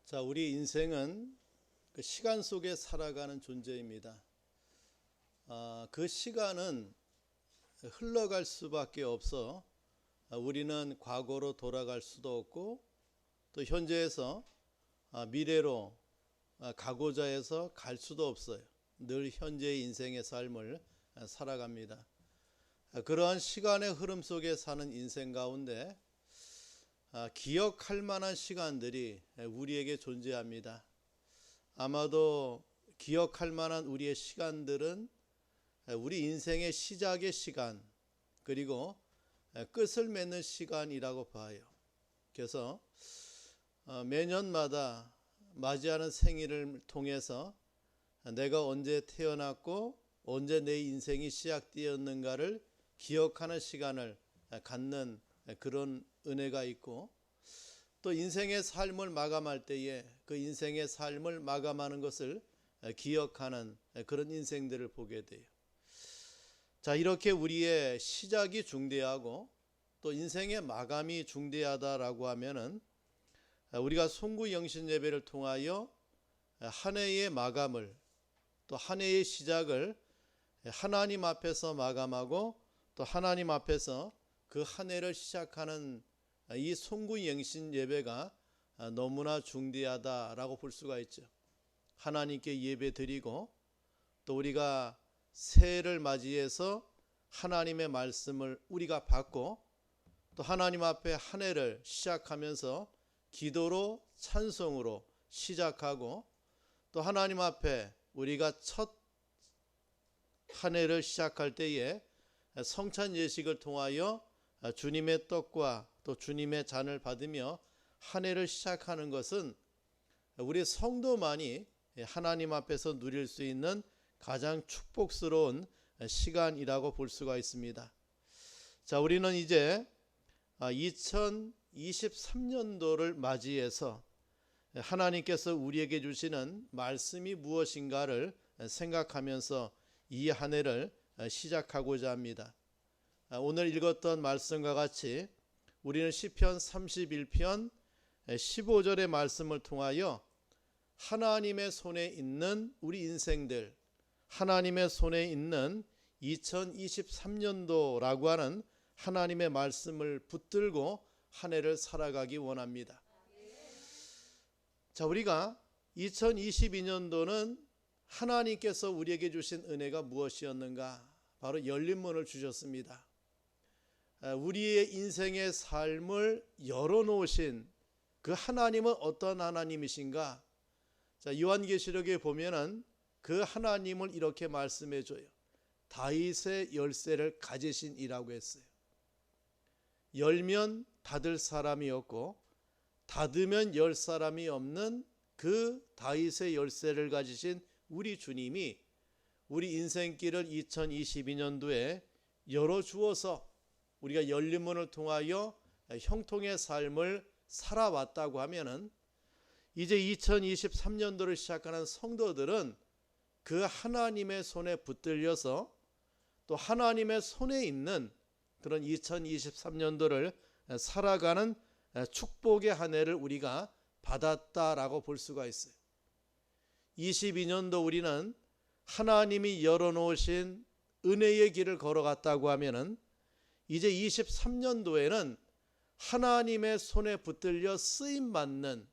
자, 우리 인생은 그 시간 속에 살아가는 존재입니다. 그 시간은 흘러갈 수밖에 없어 우리는 과거로 돌아갈 수도 없고 또 현재에서 미래로 가고자 해서 갈 수도 없어요. 늘 현재의 인생의 삶을 살아갑니다. 그러한 시간의 흐름 속에 사는 인생 가운데 기억할 만한 시간들이 우리에게 존재합니다. 아마도 기억할 만한 우리의 시간들은 우리 인생의 시작의 시간 그리고 끝을 맺는 시간이라고 봐요. 그래서 매년마다 맞이하는 생일을 통해서 내가 언제 태어났고 언제 내 인생이 시작되었는가를 기억하는 시간을 갖는 그런 은혜가 있고, 또 인생의 삶을 마감할 때에 그 인생의 삶을 마감하는 것을 기억하는 그런 인생들을 보게 돼요. 자, 이렇게 우리의 시작이 중대하고 또 인생의 마감이 중대하다라고 하면은 우리가 송구영신 예배를 통하여 한 해의 마감을 또 한 해의 시작을 하나님 앞에서 마감하고 또 하나님 앞에서 그 한 해를 시작하는 이 송구영신 예배가 너무나 중대하다라고 볼 수가 있죠. 하나님께 예배 드리고 또 우리가 새해를 맞이해서 하나님의 말씀을 우리가 받고 또 하나님 앞에 한 해를 시작하면서 기도로 찬송으로 시작하고 또 하나님 앞에 우리가 첫 한 해를 시작할 때에 성찬 예식을 통하여 주님의 떡과 또 주님의 잔을 받으며 한 해를 시작하는 것은 우리 성도만이 하나님 앞에서 누릴 수 있는 가장 축복스러운 시간이라고 볼 수가 있습니다. 자, 우리는 이제 2023년도를 맞이해서 하나님께서 우리에게 주시는 말씀이 무엇인가를 생각하면서 이 한 해를 시작하고자 합니다. 오늘 읽었던 말씀과 같이 우리는 시편 31편 15절의 말씀을 통하여 하나님의 손에 있는 우리 인생들, 하나님의 손에 있는 2023년도라고 하는 하나님의 말씀을 붙들고 한 해를 살아가기 원합니다. 자, 우리가 2022년도는 하나님께서 우리에게 주신 은혜가 무엇이었는가? 바로 열린 문을 주셨습니다. 우리의 인생의 삶을 열어놓으신 그 하나님은 어떤 하나님이신가? 자, 요한계시록에 보면은 그 하나님을 이렇게 말씀해 줘요. 다윗의 열쇠를 가지신 이라고 했어요. 열면 닫을 사람이 없고 닫으면 열 사람이 없는 그 다윗의 열쇠를 가지신 우리 주님이 우리 인생길을 2022년도에 열어주어서 우리가 열린 문을 통하여 형통의 삶을 살아왔다고 하면은 이제 2023년도를 시작하는 성도들은 그 하나님의 손에 붙들려서 또 하나님의 손에 있는 그런 2023년도를 살아가는 축복의 한 해를 우리가 받았다라고 볼 수가 있어요. 22년도 우리는 하나님이 열어놓으신 은혜의 길을 걸어갔다고 하면은 이제 23년도에는 하나님의 손에 붙들려 쓰임받는,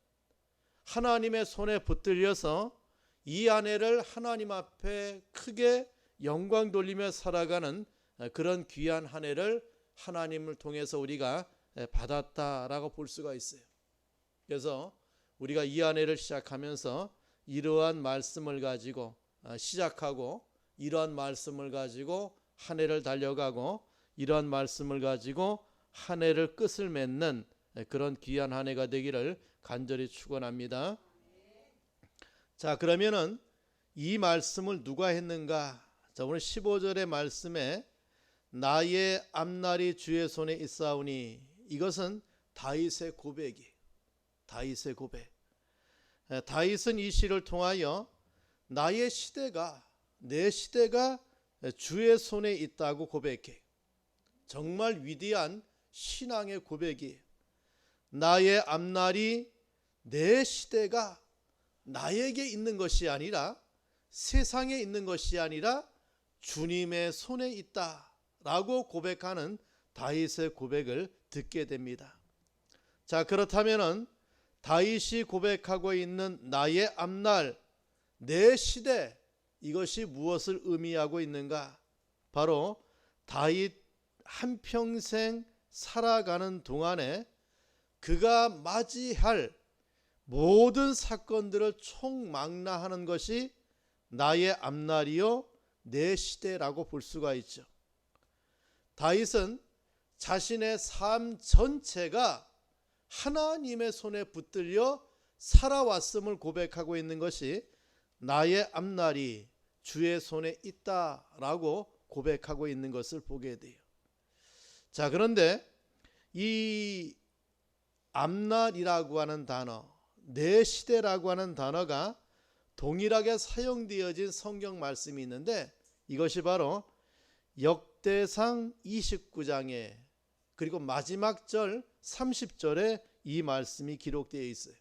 하나님의 손에 붙들려서 이 한 해를 하나님 앞에 크게 영광 돌리며 살아가는 그런 귀한 한 해를 하나님을 통해서 우리가 받았다라고 볼 수가 있어요. 그래서 우리가 이 한 해를 시작하면서 이러한 말씀을 가지고 시작하고 이러한 말씀을 가지고 한 해를 달려가고 이러한 말씀을 가지고 한 해를 끝을 맺는 그런 귀한 한 해가 되기를 간절히 축원합니다. 자, 그러면은 이 말씀을 누가 했는가? 자, 오늘 15절의 말씀에 나의 앞날이 주의 손에 있사오니, 이것은 다윗의 고백이에요. 다윗의 고백. 다윗은 이 시를 통하여 나의 시대가, 내 시대가 주의 손에 있다고 고백해. 정말 위대한 신앙의 고백이에요. 나의 앞날이 내 시대가 나에게 있는 것이 아니라 세상에 있는 것이 아니라 주님의 손에 있다라고 고백하는 다윗의 고백을 듣게 됩니다. 자, 그렇다면은 다윗이 고백하고 있는 나의 앞날, 내 시대, 이것이 무엇을 의미하고 있는가? 바로 다윗 한평생 살아가는 동안에 그가 맞이할 모든 사건들을 총망라하는 것이 나의 앞날이요 내 시대라고 볼 수가 있죠. 다윗은 자신의 삶 전체가 하나님의 손에 붙들려 살아왔음을 고백하고 있는 것이 나의 앞날이 주의 손에 있다라고 고백하고 있는 것을 보게 돼요. 자, 그런데 이 앞날이라고 하는 단어, 내 시대라고 하는 단어가 동일하게 사용되어진 성경 말씀이 있는데 이것이 바로 역대상 29장에 그리고 마지막 절 30절에 이 말씀이 기록되어 있어요.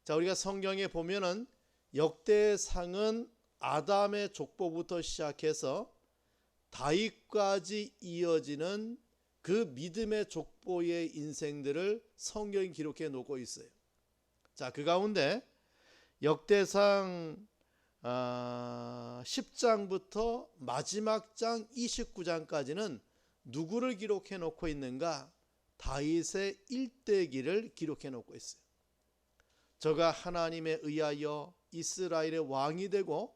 자, 우리가 성경에 보면은 역대상은 아담의 족보부터 시작해서 다윗까지 이어지는 그 믿음의 족보의 인생들을 성경이 기록해 놓고 있어요. 자, 그 가운데 역대상 10장부터 마지막 장 29장까지는 누구를 기록해 놓고 있는가? 다윗의 일대기를 기록해 놓고 있어요. 저가 하나님에 의하여 이스라엘의 왕이 되고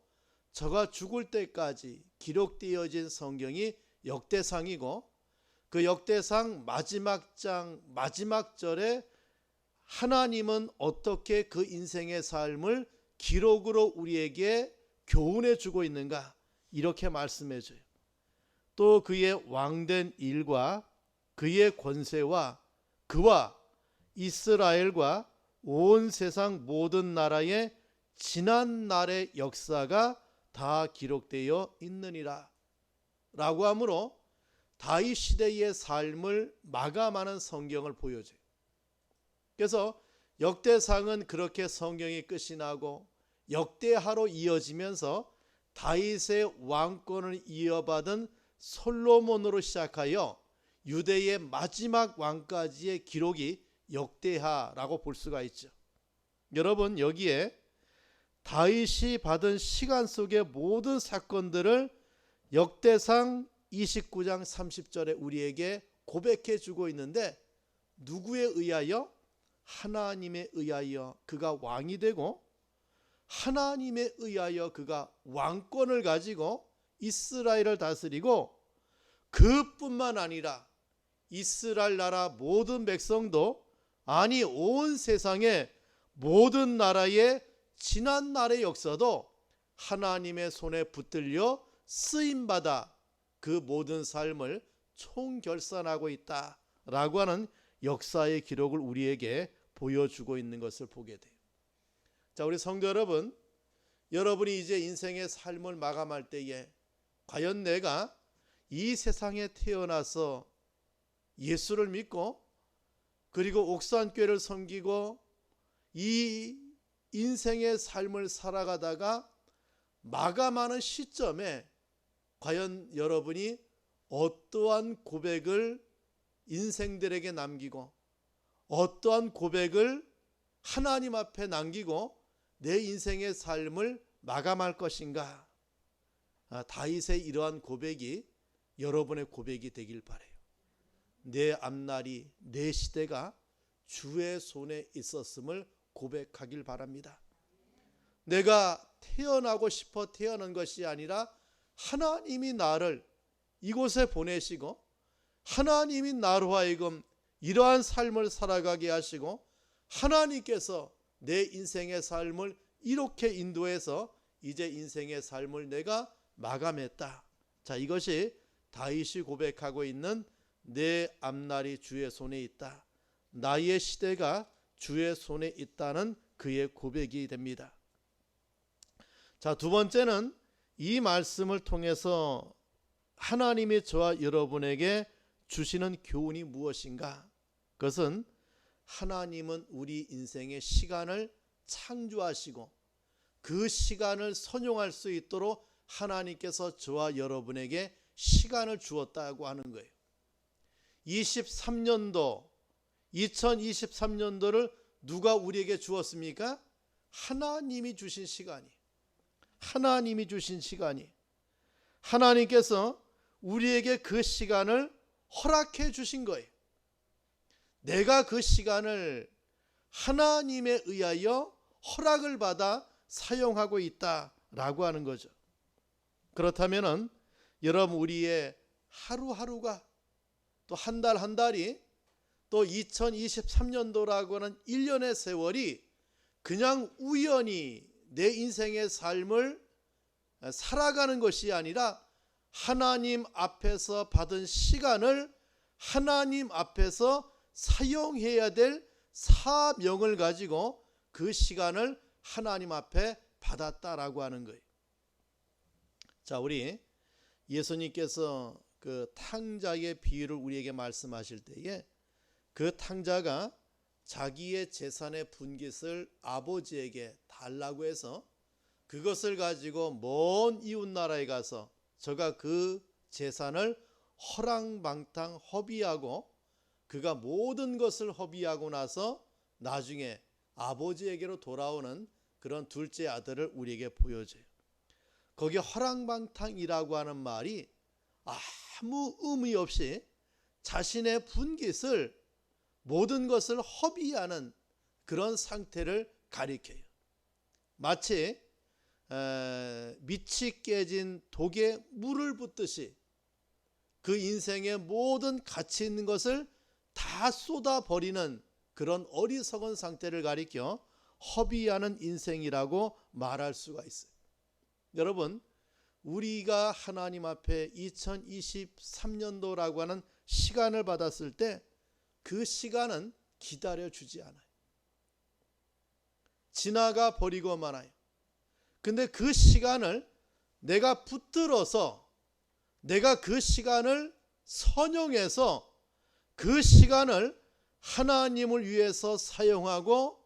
저가 죽을 때까지 기록되어진 성경이 역대상이고 그 역대상 마지막 장 마지막 절에 하나님은 어떻게 그 인생의 삶을 기록으로 우리에게 교훈해 주고 있는가 이렇게 말씀해 줘요. 또 그의 왕된 일과 그의 권세와 그와 이스라엘과 온 세상 모든 나라의 지난 날의 역사가 다 기록되어 있느니라 라고 하므로 다윗 시대의 삶을 마감하는 성경을 보여줘요. 그래서 역대상은 그렇게 성경이 끝이 나고 역대하로 이어지면서 다윗의 왕권을 이어받은 솔로몬으로 시작하여 유대의 마지막 왕까지의 기록이 역대하라고 볼 수가 있죠. 여러분, 여기에 다윗이 받은 시간 속의 모든 사건들을 역대상 29장 30절에 우리에게 고백해 주고 있는데 누구에 의하여? 하나님에 의하여 그가 왕이 되고 하나님에 의하여 그가 왕권을 가지고 이스라엘을 다스리고 그뿐만 아니라 이스라엘 나라 모든 백성도 아니 온 세상의 모든 나라의 지난 날의 역사도 하나님의 손에 붙들려 쓰임받아 그 모든 삶을 총결산하고 있다라고 하는 역사의 기록을 우리에게 보여주고 있는 것을 보게 돼요. 자, 우리 성도 여러분, 여러분이 이제 인생의 삶을 마감할 때에 과연 내가 이 세상에 태어나서 예수를 믿고 그리고 옥산교회를 섬기고 이 인생의 삶을 살아가다가 마감하는 시점에 과연 여러분이 어떠한 고백을 인생들에게 남기고 어떠한 고백을 하나님 앞에 남기고 내 인생의 삶을 마감할 것인가? 다윗의 이러한 고백이 여러분의 고백이 되길 바라요. 내 앞날이 내 시대가 주의 손에 있었음을 고백하길 바랍니다. 내가 태어나고 싶어 태어난 것이 아니라 하나님이 나를 이곳에 보내시고 하나님이 나로 하여금 이러한 삶을 살아가게 하시고 하나님께서 내 인생의 삶을 이렇게 인도해서 이제 인생의 삶을 내가 마감했다. 자, 이것이 다윗이 고백하고 있는 내 앞날이 주의 손에 있다. 나의 시대가 주의 손에 있다는 그의 고백이 됩니다. 자, 두 번째는 이 말씀을 통해서 하나님이 저와 여러분에게 주시는 교훈이 무엇인가? 그것은 하나님은 우리 인생의 시간을 창조하시고 그 시간을 선용할 수 있도록 하나님께서 저와 여러분에게 시간을 주었다고 하는 거예요. 2023년도를 누가 우리에게 주었습니까? 하나님이 주신 시간이. 하나님이 주신 시간이. 하나님께서 우리에게 그 시간을 허락해 주신 거예요. 내가 그 시간을 하나님에 의하여 허락을 받아 사용하고 있다라고 하는 거죠. 그렇다면은 여러분, 우리의 하루하루가 또 한 달 한 달이 또 2023년도라고 하는 1년의 세월이 그냥 우연히 내 인생의 삶을 살아가는 것이 아니라 하나님 앞에서 받은 시간을 하나님 앞에서 사용해야 될 사명을 가지고 그 시간을 하나님 앞에 받았다라고 하는 거예요. 자, 우리 예수님께서 그 탕자의 비유를 우리에게 말씀하실 때에 그 탕자가 자기의 재산의 분깃을 아버지에게 달라고 해서 그것을 가지고 먼 이웃 나라에 가서 저가 그 재산을 허랑방탕 허비하고 그가 모든 것을 허비하고 나서 나중에 아버지에게로 돌아오는 그런 둘째 아들을 우리에게 보여줘요. 거기 허랑방탕이라고 하는 말이 아무 의미 없이 자신의 분깃을 모든 것을 허비하는 그런 상태를 가리켜요. 마치 밑이 깨진 독에 물을 붓듯이 그 인생의 모든 가치 있는 것을 다 쏟아버리는 그런 어리석은 상태를 가리켜 허비하는 인생이라고 말할 수가 있어요. 여러분, 우리가 하나님 앞에 2023년도라고 하는 시간을 받았을 때 그 시간은 기다려주지 않아요. 지나가 버리고 말아요. 근데 그 시간을 내가 붙들어서 내가 그 시간을 선용해서 그 시간을 하나님을 위해서 사용하고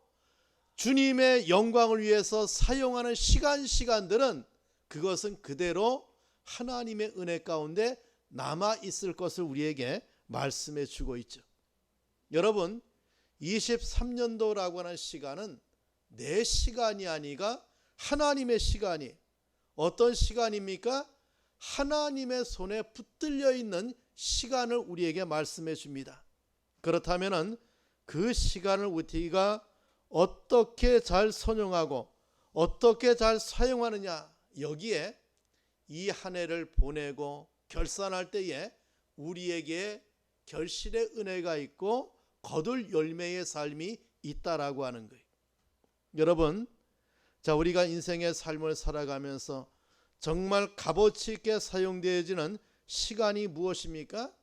주님의 영광을 위해서 사용하는 시간들은 그것은 그대로 하나님의 은혜 가운데 남아 있을 것을 우리에게 말씀해 주고 있죠. 여러분, 23년도라고 하는 시간은 내 시간이 아니라 하나님의 시간이 어떤 시간입니까? 하나님의 손에 붙들려 있는 시간을 우리에게 말씀해 줍니다. 그렇다면 그 시간을 우리가 어떻게 잘 선용하고 어떻게 잘 사용하느냐, 여기에 이 한 해를 보내고 결산할 때에 우리에게 결실의 은혜가 있고 거둘 열매의 삶이 있다라고 하는 거예요. 여러분, 자, 우리가 인생의 삶을 살아가면서 정말 값어치 있게 사용되어지는 시간이 무엇입니까?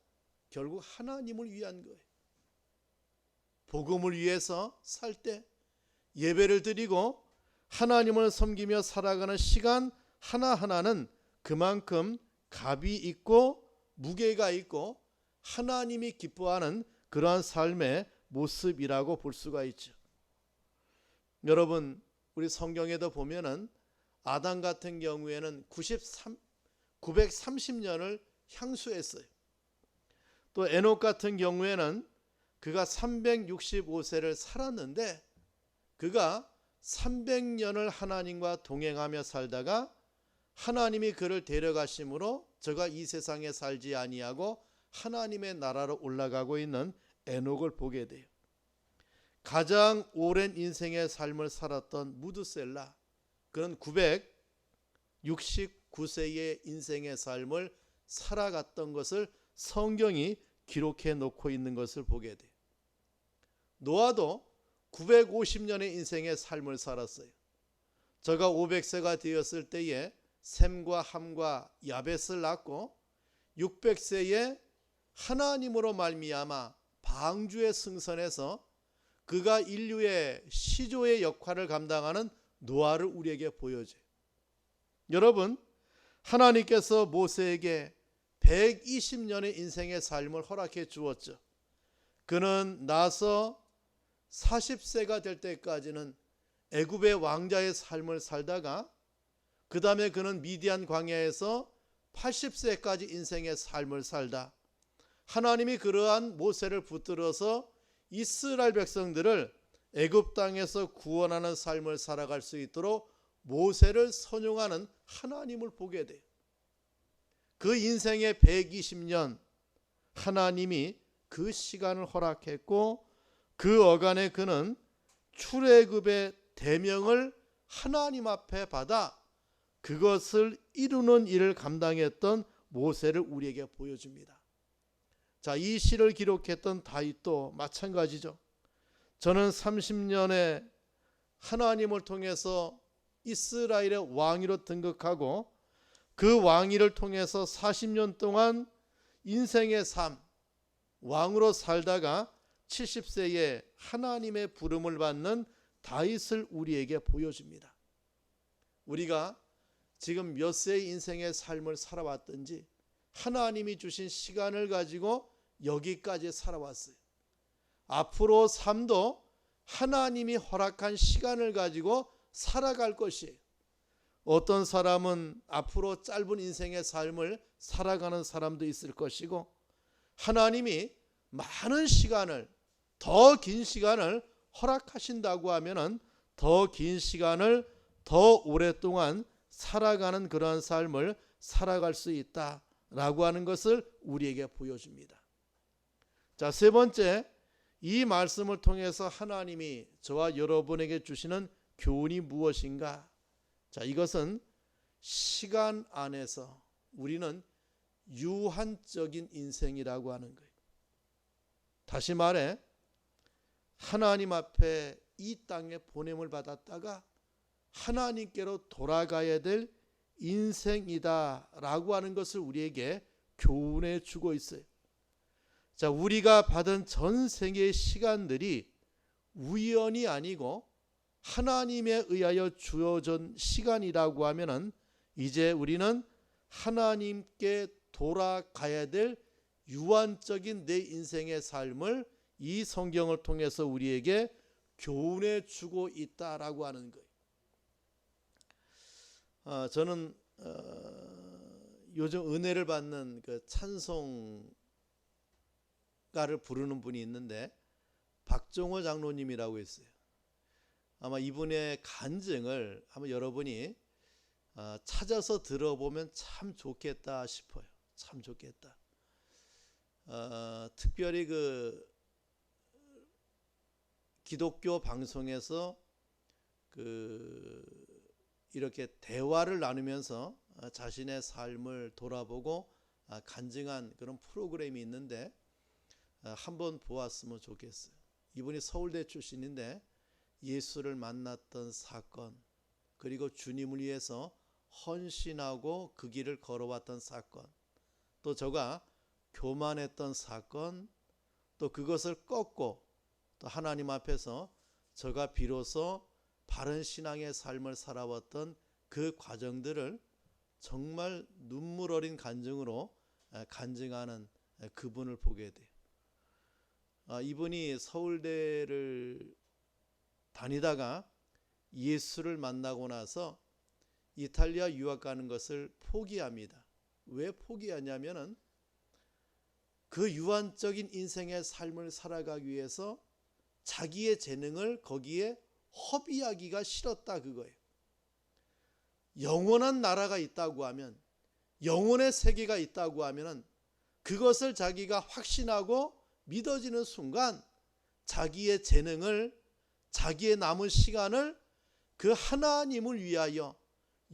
결국 하나님을 위한 거예요. 복음을 위해서 살 때, 예배를 드리고 하나님을 섬기며 살아가는 시간 하나하나는 그만큼 값이 있고 무게가 있고 하나님이 기뻐하는 그러한 삶의 모습이라고 볼 수가 있죠. 여러분, 우리 성경에도 보면은 아담 같은 경우에는 930년을 향수했어요. 또 에녹 같은 경우에는 그가 365세를 살았는데 그가 300년을 하나님과 동행하며 살다가 하나님이 그를 데려가심으로 저가 이 세상에 살지 아니하고 하나님의 나라로 올라가고 있는 에녹을 보게 돼요. 가장 오랜 인생의 삶을 살았던 무드셀라, 그는 969세의 인생의 삶을 살아갔던 것을 성경이 기록해 놓고 있는 것을 보게 돼요. 노아도 950년의 인생의 삶을 살았어요. 저가 500세가 되었을 때에 셈과 함과 야벳을 낳고 600세에 하나님으로 말미암아 방주의 승선에서 그가 인류의 시조의 역할을 감당하는 노아를 우리에게 보여줘요. 여러분, 하나님께서 모세에게 120년의 인생의 삶을 허락해 주었죠. 그는 나서 40세가 될 때까지는 애굽의 왕자의 삶을 살다가 그 다음에 그는 미디안 광야에서 80세까지 인생의 삶을 살다 하나님이 그러한 모세를 붙들어서 이스라엘 백성들을 애굽 땅에서 구원하는 삶을 살아갈 수 있도록 모세를 선용하는 하나님을 보게 돼요. 그 인생의 120년 하나님이 그 시간을 허락했고 그 어간에 그는 출애굽의 대명을 하나님 앞에 받아 그것을 이루는 일을 감당했던 모세를 우리에게 보여줍니다. 자, 이 시를 기록했던 다윗도 마찬가지죠. 저는 30년에 하나님을 통해서 이스라엘의 왕위로 등극하고 그 왕위를 통해서 40년 동안 인생의 삶 왕으로 살다가 70세에 하나님의 부름을 받는 다윗을 우리에게 보여줍니다. 우리가 지금 몇 세의 인생의 삶을 살아왔든지 하나님이 주신 시간을 가지고 여기까지 살아왔어요. 앞으로 삶도 하나님이 허락한 시간을 가지고 살아갈 것이에요. 어떤 사람은 앞으로 짧은 인생의 삶을 살아가는 사람도 있을 것이고 하나님이 많은 시간을 더 긴 시간을 허락하신다고 하면은 더 긴 시간을 더 오랫동안 살아가는 그러한 삶을 살아갈 수 있다라고 하는 것을 우리에게 보여줍니다. 자, 세 번째, 이 말씀을 통해서 하나님이 저와 여러분에게 주시는 교훈이 무엇인가? 자, 이것은 시간 안에서 우리는 유한적인 인생이라고 하는 거예요. 다시 말해 하나님 앞에 이 땅에 보냄을 받았다가 하나님께로 돌아가야 될 인생이다라고 하는 것을 우리에게 교훈해 주고 있어요. 자, 우리가 받은 전 세계의 시간들이 우연이 아니고 하나님에 의하여 주어진 시간이라고 하면은 이제 우리는 하나님께 돌아가야 될 유한적인 내 인생의 삶을 이 성경을 통해서 우리에게 교훈해 주고 있다라고 하는 거예요. 저는 요즘 은혜를 받는 그 찬송가를 부르는 분이 있는데 박종호 장로님이라고 있어요. 아마 이분의 간증을 한번 여러분이 찾아서 들어보면 참 좋겠다 싶어요. 참 좋겠다. 특별히 그 기독교 방송에서 이렇게 대화를 나누면서 자신의 삶을 돌아보고 간증한 그런 프로그램이 있는데 한번 보았으면 좋겠어요. 이분이 서울대 출신인데 예수를 만났던 사건, 그리고 주님을 위해서 헌신하고 그 길을 걸어왔던 사건, 또 저가 교만했던 사건, 또 그것을 꺾고 또 하나님 앞에서 저가 비로소 바른 신앙의 삶을 살아왔던 그 과정들을 정말 눈물 어린 간증으로 간증하는 그분을 보게 돼요. 이분이 서울대를 다니다가 예수를 만나고 나서 이탈리아 유학 가는 것을 포기합니다. 왜 포기하냐면은 그 유한적인 인생의 삶을 살아가기 위해서 자기의 재능을 거기에 허비하기가 싫었다 그거예요. 영원한 나라가 있다고 하면, 영원의 세계가 있다고 하면은 그것을 자기가 확신하고 믿어지는 순간 자기의 재능을, 자기의 남은 시간을 그 하나님을 위하여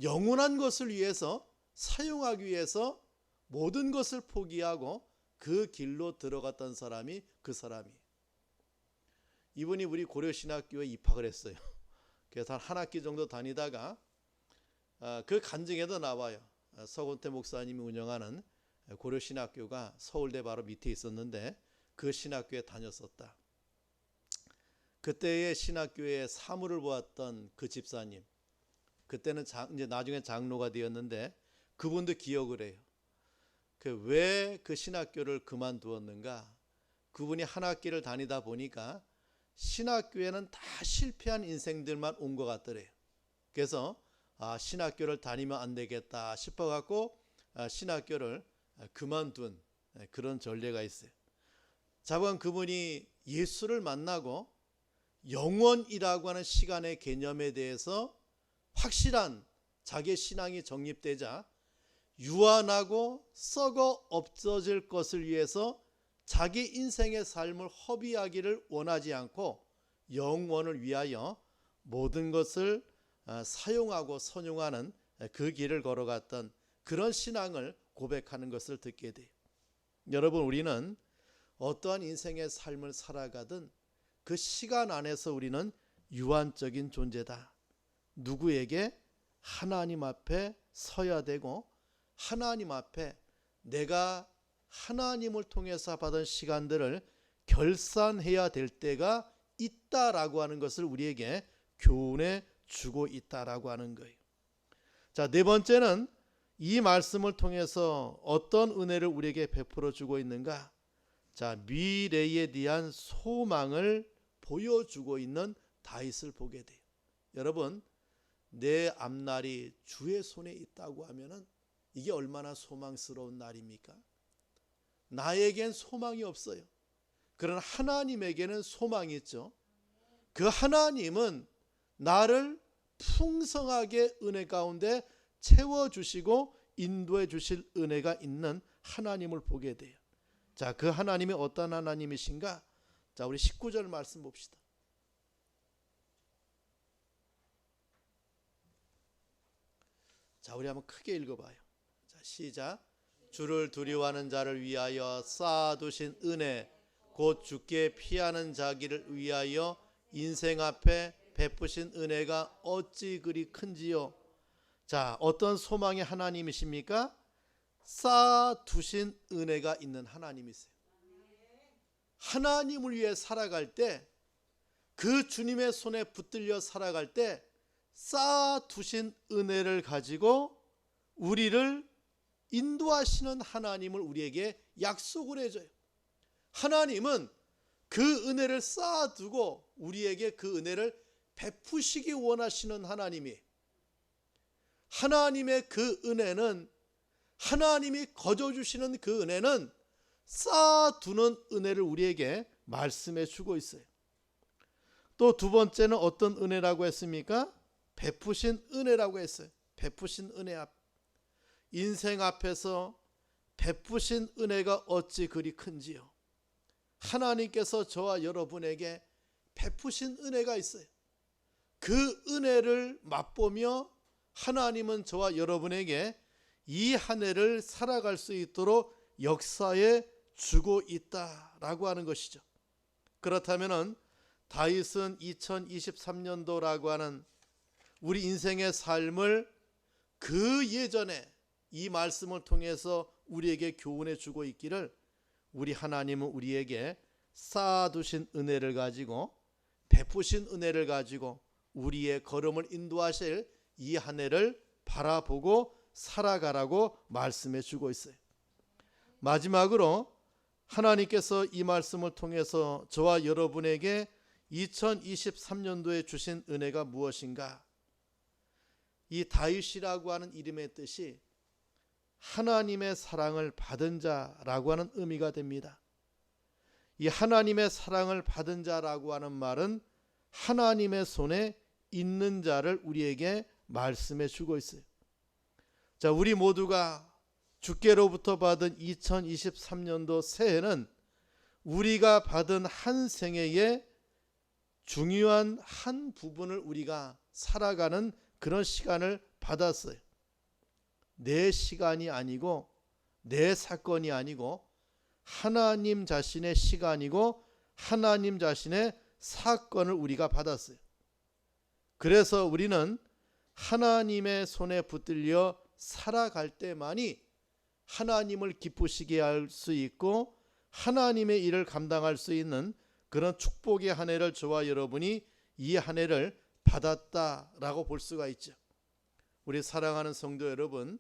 영원한 것을 위해서 사용하기 위해서 모든 것을 포기하고 그 길로 들어갔던 사람이 그 사람이에요. 이분이 우리 고려신학교에 입학을 했어요. 그래서 한 학기 정도 다니다가 그 간증에도 나와요. 서건태 목사님이 운영하는 고려신학교가 서울대 바로 밑에 있었는데 그 신학교에 다녔었다. 그때의 신학교의 사물을 보았던 그 집사님, 그때는 이제 나중에 장로가 되었는데 그분도 기억을 해요. 왜 그 신학교를 그만두었는가? 그분이 한 학기를 다니다 보니까 신학교에는 다 실패한 인생들만 온 것 같더래요. 그래서 신학교를 다니면 안 되겠다 싶어갖고 신학교를 그만둔 그런 전례가 있어요. 자본 그분이 예수를 만나고 영원이라고 하는 시간의 개념에 대해서 확실한 자기 신앙이 정립되자 유한하고 썩어 없어질 것을 위해서 자기 인생의 삶을 허비하기를 원하지 않고 영원을 위하여 모든 것을 사용하고 선용하는 그 길을 걸어갔던 그런 신앙을 고백하는 것을 듣게 돼요. 여러분, 우리는 어떠한 인생의 삶을 살아가든 그 시간 안에서 우리는 유한적인 존재다. 누구에게? 하나님 앞에 서야 되고 하나님 앞에 내가 하나님을 통해서 받은 시간들을 결산해야 될 때가 있다라고 하는 것을 우리에게 교훈해 주고 있다라고 하는 거예요. 자, 네 번째는 이 말씀을 통해서 어떤 은혜를 우리에게 베풀어 주고 있는가? 자, 미래에 대한 소망을 보여주고 있는 다윗을 보게 돼요. 여러분, 내 앞날이 주의 손에 있다고 하면은 이게 얼마나 소망스러운 날입니까? 나에겐 소망이 없어요. 그러나 하나님에게는 소망이 있죠. 그 하나님은 나를 풍성하게 은혜 가운데 채워주시고 인도해 주실 은혜가 있는 하나님을 보게 돼요. 자, 그 하나님이 어떤 하나님이신가? 자, 우리 19절 말씀 봅시다. 자, 우리 한번 크게 읽어봐요. 자, 시작. 주를 두려워하는 자를 위하여 쌓아두신 은혜, 곧 주께 피하는 자기를 위하여 인생 앞에 베푸신 은혜가 어찌 그리 큰지요. 자, 어떤 소망의 하나님이십니까? 쌓아두신 은혜가 있는 하나님이세요. 하나님을 위해 살아갈 때, 그 주님의 손에 붙들려 살아갈 때 쌓아두신 은혜를 가지고 우리를 인도하시는 하나님을 우리에게 약속을 해줘요. 하나님은 그 은혜를 쌓아두고 우리에게 그 은혜를 베푸시기 원하시는 하나님이, 하나님의 그 은혜는, 하나님이 거저주시는 그 은혜는 쌓아두는 은혜를 우리에게 말씀해 주고 있어요. 또 두 번째는 어떤 은혜라고 했습니까? 베푸신 은혜라고 했어요. 베푸신 은혜 앞, 인생 앞에서 베푸신 은혜가 어찌 그리 큰지요. 하나님께서 저와 여러분에게 베푸신 은혜가 있어요. 그 은혜를 맛보며 하나님은 저와 여러분에게 이 한 해를 살아갈 수 있도록 역사해 주고 있다라고 하는 것이죠. 그렇다면 다윗은 2023년도라고 하는 우리 인생의 삶을 그 예전에 이 말씀을 통해서 우리에게 교훈해 주고 있기를, 우리 하나님은 우리에게 쌓아두신 은혜를 가지고, 베푸신 은혜를 가지고 우리의 걸음을 인도하실 이 한 해를 바라보고 살아가라고 말씀해 주고 있어요. 마지막으로 하나님께서 이 말씀을 통해서 저와 여러분에게 2023년도에 주신 은혜가 무엇인가? 이 다윗이라고 하는 이름의 뜻이 하나님의 사랑을 받은 자라고 하는 의미가 됩니다. 이 하나님의 사랑을 받은 자라고 하는 말은 하나님의 손에 있는 자를 우리에게 말씀해 주고 있어요. 자, 우리 모두가 주께로부터 받은 2023년도 새해는 우리가 받은 한 생애의 중요한 한 부분을 우리가 살아가는 그런 시간을 받았어요. 내 시간이 아니고 내 사건이 아니고 하나님 자신의 시간이고 하나님 자신의 사건을 우리가 받았어요. 그래서 우리는 하나님의 손에 붙들려 살아갈 때만이 하나님을 기쁘시게 할 수 있고 하나님의 일을 감당할 수 있는 그런 축복의 한 해를 저와 여러분이 이 한 해를 받았다라고 볼 수가 있죠. 우리 사랑하는 성도 여러분,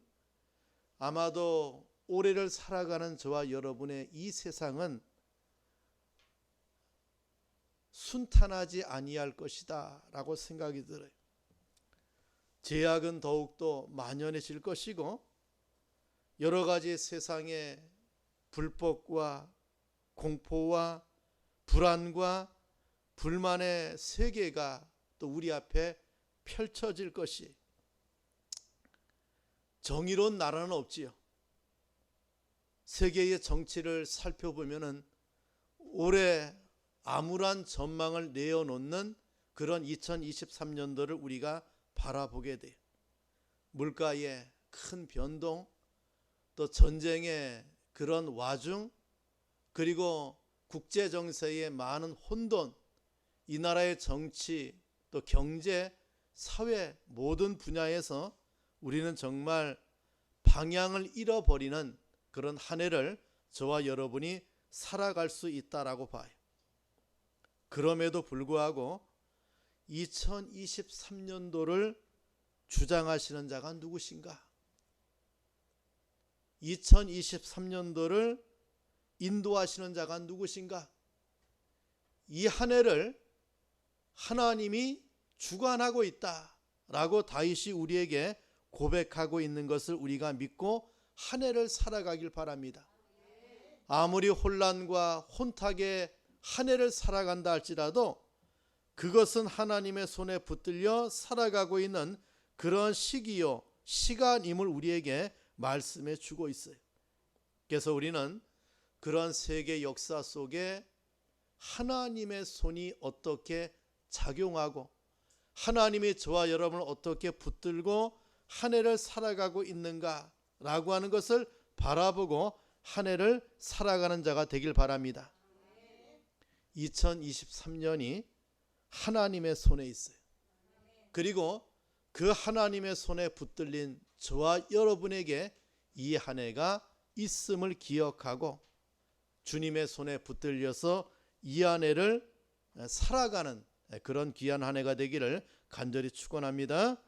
아마도 올해를 살아가는 저와 여러분의 이 세상은 순탄하지 아니할 것이다 라고 생각이 들어요. 죄악은 더욱더 만연해질 것이고 여러 가지 세상의 불법과 공포와 불안과 불만의 세계가 또 우리 앞에 펼쳐질 것이, 정의로운 나라는 없지요. 세계의 정치를 살펴보면은 올해 암울한 전망을 내어놓는 그런 2023년도를 우리가 바라보게 돼요. 물가의 큰 변동, 또 전쟁의 그런 와중, 그리고 국제 정세의 많은 혼돈, 이 나라의 정치, 또 경제, 사회 모든 분야에서 우리는 정말 방향을 잃어버리는 그런 한 해를 저와 여러분이 살아갈 수 있다라고 봐요. 그럼에도 불구하고 2023년도를 주장하시는 자가 누구신가? 2023년도를 인도하시는 자가 누구신가? 이 한 해를 하나님이 주관하고 있다라고 다윗이 우리에게 고백하고 있는 것을 우리가 믿고 한 해를 살아가길 바랍니다. 아무리 혼란과 혼탁의 한 해를 살아간다 할지라도 그것은 하나님의 손에 붙들려 살아가고 있는 그런 시기요 시간임을 우리에게 말씀해 주고 있어요. 그래서 우리는 그런 세계 역사 속에 하나님의 손이 어떻게 작용하고 하나님이 저와 여러분을 어떻게 붙들고 한 해를 살아가고 있는가라고 하는 것을 바라보고 한 해를 살아가는 자가 되길 바랍니다. 2023년이 하나님의 손에 있어요. 그리고 그 하나님의 손에 붙들린 저와 여러분에게 이 한 해가 있음을 기억하고 주님의 손에 붙들려서 이 한 해를 살아가는 그런 귀한 한 해가 되기를 간절히 축원합니다.